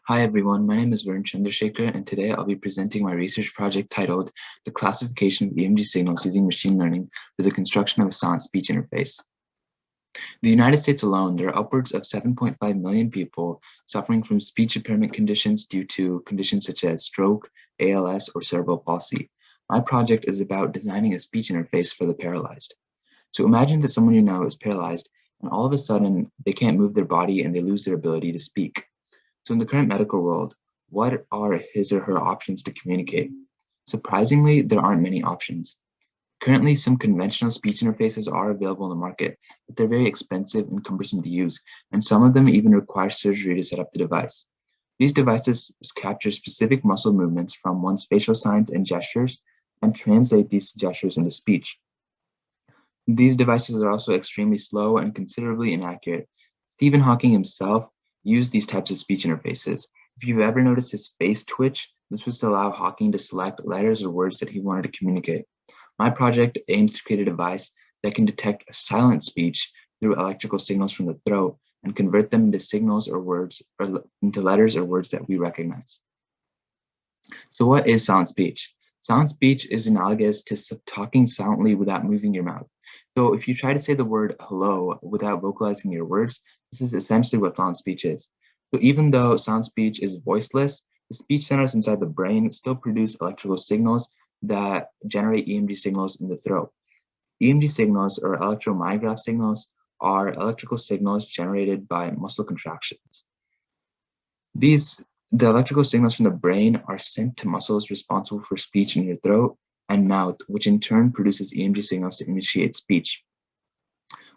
Hi everyone, my name is Varun Chandrasekhar, and today I'll be presenting my research project titled The Classification of EMG Signals Using Machine Learning for the Construction of a Silent Speech Interface. In the United States alone, there are upwards of 7.5 million people suffering from speech impairment conditions due to conditions such as stroke, ALS, or cerebral palsy. My project is about designing a speech interface for the paralyzed. So imagine that someone you know is paralyzed, and all of a sudden they can't move their body and they lose their ability to speak. So in the current medical world, what are his or her options to communicate? Surprisingly, there aren't many options. Currently, some conventional speech interfaces are available in the market, but they're very expensive and cumbersome to use, and some of them even require surgery to set up the device. These devices capture specific muscle movements from one's facial signs and gestures and translate these gestures into speech. These devices are also extremely slow and considerably inaccurate. Stephen Hawking himself used these types of speech interfaces. If you've ever noticed his face twitch, this was to allow Hawking to select letters or words that he wanted to communicate. My project aims to create a device that can detect silent speech through electrical signals from the throat and convert them into signals or words, or into letters or words that we recognize. So what is silent speech? Silent speech is analogous to talking silently without moving your mouth. So if you try to say the word hello without vocalizing your words, this is essentially what silent speech is. So even though silent speech is voiceless, the speech centers inside the brain still produce electrical signals that generate EMG signals in the throat. EMG signals, or electromyograph signals, are electrical signals generated by muscle contractions. The electrical signals from the brain are sent to muscles responsible for speech in your throat and mouth, which in turn produces EMG signals to initiate speech.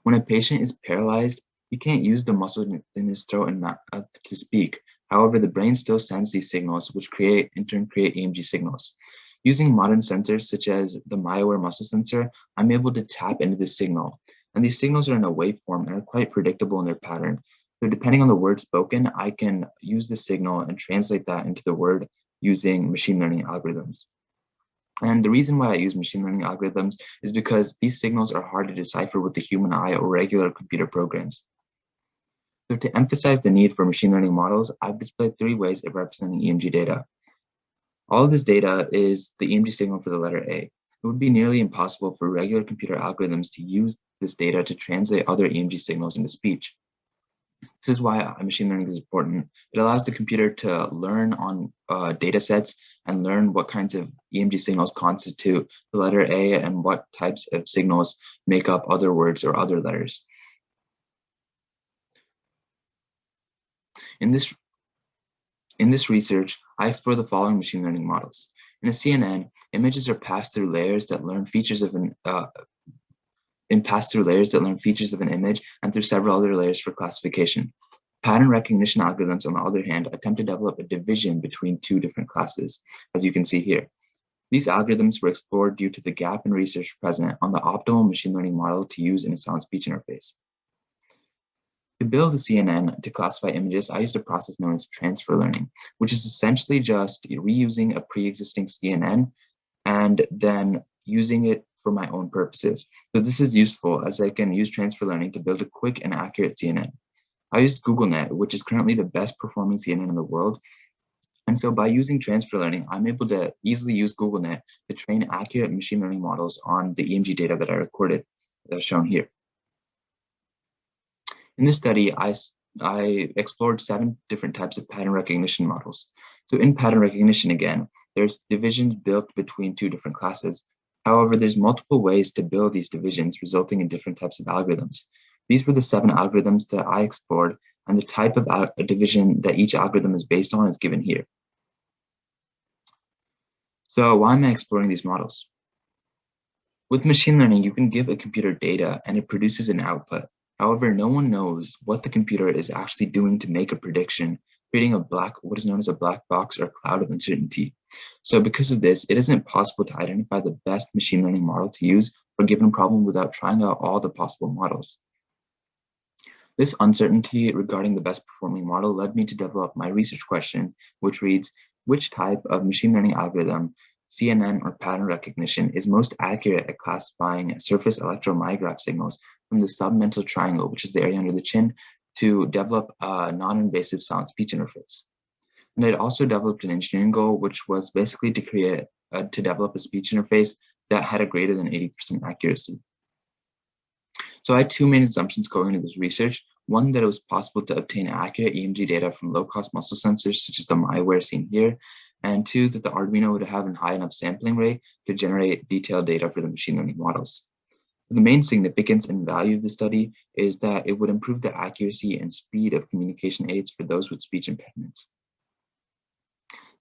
When a patient is paralyzed, he can't use the muscles in his throat and mouth to speak. However, the brain still sends these signals, which in turn create EMG signals. Using modern sensors such as the myAware muscle sensor, I'm able to tap into this signal. And these signals are in a waveform and are quite predictable in their pattern. So depending on the word spoken, I can use the signal and translate that into the word using machine learning algorithms. And the reason why I use machine learning algorithms is because these signals are hard to decipher with the human eye or regular computer programs. So to emphasize the need for machine learning models, I've displayed 3 ways of representing EMG data. All of this data is the EMG signal for the letter A. It would be nearly impossible for regular computer algorithms to use this data to translate other EMG signals into speech. This is why machine learning is important. It allows the computer to learn on data sets and learn what kinds of EMG signals constitute the letter A and what types of signals make up other words or other letters. In this research, I explore the following machine learning models. In a CNN, images are passed through layers that learn features of an image and through several other layers for classification. Pattern recognition algorithms, on the other hand, attempt to develop a division between 2 different classes, as you can see here. These algorithms were explored due to the gap in research present on the optimal machine learning model to use in a silent speech interface. To build a CNN to classify images, I used a process known as transfer learning, which is essentially just reusing a pre-existing CNN and then using it for my own purposes. So this is useful as I can use transfer learning to build a quick and accurate CNN. I used GoogleNet, which is currently the best performing CNN in the world. And so by using transfer learning, I'm able to easily use GoogleNet to train accurate machine learning models on the EMG data that I recorded, as shown here. In this study, I explored 7 different types of pattern recognition models. So in pattern recognition, again, there's divisions built between 2 different classes. However, there's multiple ways to build these divisions, resulting in different types of algorithms. These were the 7 algorithms that I explored, and the type of division that each algorithm is based on is given here. So why am I exploring these models? With machine learning, you can give a computer data and it produces an output. However, no one knows what the computer is actually doing to make a prediction, creating what is known as a black box or cloud of uncertainty. So because of this, it isn't possible to identify the best machine learning model to use for a given problem without trying out all the possible models. This uncertainty regarding the best performing model led me to develop my research question, which reads, which type of machine learning algorithm, CNN or pattern recognition, is most accurate at classifying surface electromyograph signals from the submental triangle, which is the area under the chin, to develop a non-invasive silent speech interface? And I'd also developed an engineering goal, which was basically to develop a speech interface that had a greater than 80% accuracy. So I had two main assumptions going into this research. One, that it was possible to obtain accurate EMG data from low-cost muscle sensors, such as the MyWare seen here. And two, that the Arduino would have a high enough sampling rate to generate detailed data for the machine learning models. The main significance and value of the study is that it would improve the accuracy and speed of communication aids for those with speech impediments.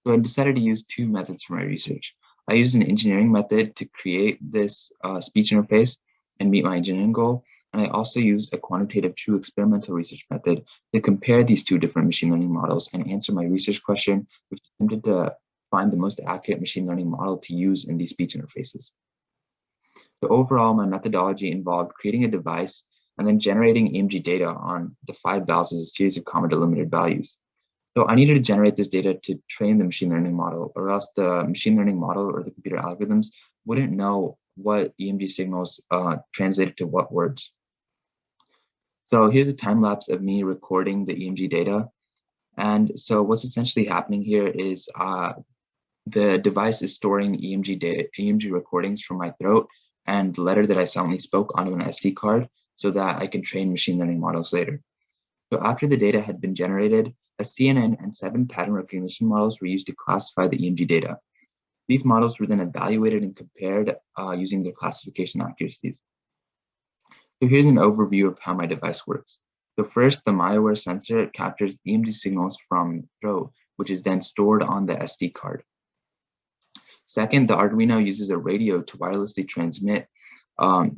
So I decided to use two methods for my research. I used an engineering method to create this speech interface and meet my engineering goal. And I also used a quantitative true experimental research method to compare these two different machine learning models and answer my research question, which attempted to find the most accurate machine learning model to use in these speech interfaces. So overall, my methodology involved creating a device and then generating EMG data on the 5 valves as a series of comma delimited values. So I needed to generate this data to train the machine learning model, or else the machine learning model or the computer algorithms wouldn't know what EMG signals translated to what words. So here's a time lapse of me recording the EMG data. And so what's essentially happening here is the device is storing EMG recordings from my throat and the letter that I silently spoke onto an SD card so that I can train machine learning models later. So after the data had been generated, a CNN and 7 pattern recognition models were used to classify the EMG data. These models were then evaluated and compared using their classification accuracies. So here's an overview of how my device works. So first, the MyWare sensor captures EMG signals from the throat, which is then stored on the SD card. Second, the Arduino uses a radio to wirelessly transmit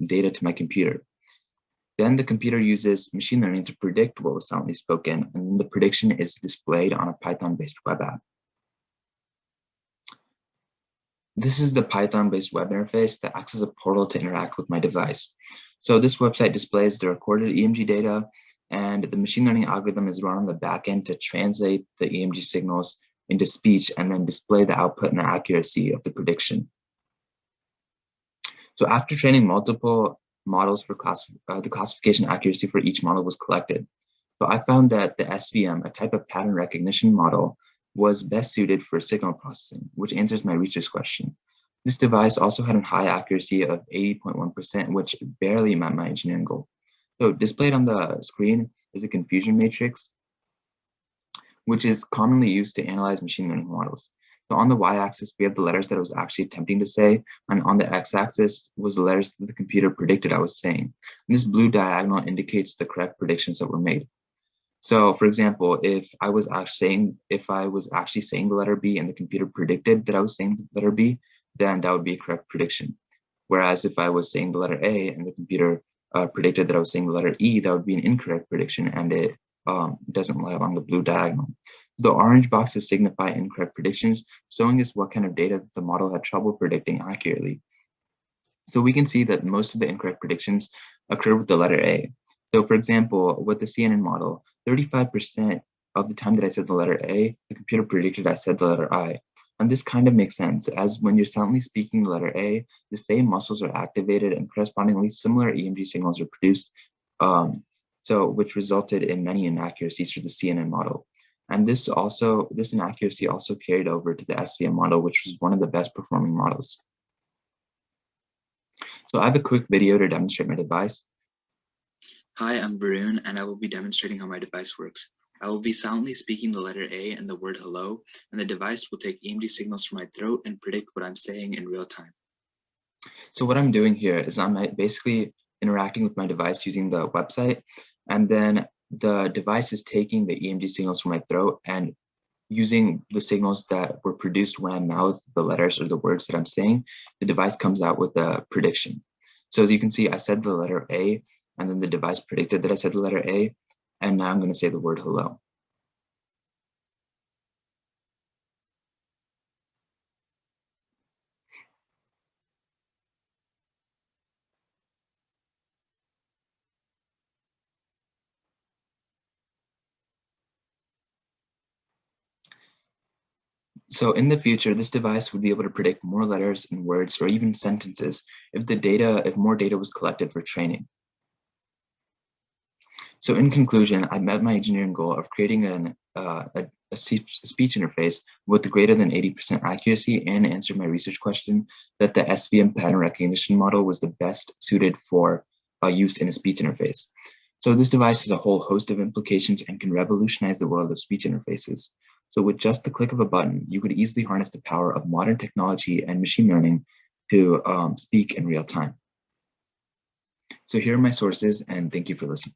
data to my computer. Then the computer uses machine learning to predict what was silently spoken, and the prediction is displayed on a Python-based web app. This is the Python-based web interface that acts as a portal to interact with my device. So this website displays the recorded EMG data, and the machine learning algorithm is run on the back end to translate the EMG signals into speech and then display the output and the accuracy of the prediction. So after training multiple models for the classification accuracy for each model was collected. So I found that the SVM, a type of pattern recognition model, was best suited for signal processing, which answers my research question. This device also had a high accuracy of 80.1%, which barely met my engineering goal. So displayed on the screen is a confusion matrix, which is commonly used to analyze machine learning models. So on the y-axis, we have the letters that I was actually attempting to say, and on the x-axis was the letters that the computer predicted I was saying. And this blue diagonal indicates the correct predictions that were made. So for example, if I was actually saying the letter B and the computer predicted that I was saying the letter B, then that would be a correct prediction. Whereas if I was saying the letter A and the computer predicted that I was saying the letter E, that would be an incorrect prediction, and it doesn't lie along the blue diagonal. The orange boxes signify incorrect predictions, showing us what kind of data the model had trouble predicting accurately. So we can see that most of the incorrect predictions occur with the letter A. So for example, with the CNN model, 35% of the time that I said the letter A, the computer predicted I said the letter I. And this kind of makes sense, as when you're silently speaking the letter A, the same muscles are activated and correspondingly similar EMG signals are produced, which resulted in many inaccuracies for the CNN model. And this inaccuracy also carried over to the SVM model, which was one of the best performing models. So I have a quick video to demonstrate my device. Hi, I'm Varun, and I will be demonstrating how my device works. I will be silently speaking the letter A and the word hello, and the device will take EMG signals from my throat and predict what I'm saying in real time. So what I'm doing here is I'm basically interacting with my device using the website, and then the device is taking the EMG signals from my throat and using the signals that were produced when I mouth the letters or the words that I'm saying, the device comes out with a prediction. So as you can see, I said the letter A, and then the device predicted that I said the letter A, and now I'm going to say the word hello. So in the future, this device would be able to predict more letters and words or even sentences if more data was collected for training. So in conclusion, I met my engineering goal of creating a speech interface with greater than 80% accuracy and answered my research question that the SVM pattern recognition model was the best suited for use in a speech interface. So this device has a whole host of implications and can revolutionize the world of speech interfaces. So with just the click of a button, you could easily harness the power of modern technology and machine learning to speak in real time. So here are my sources, and thank you for listening.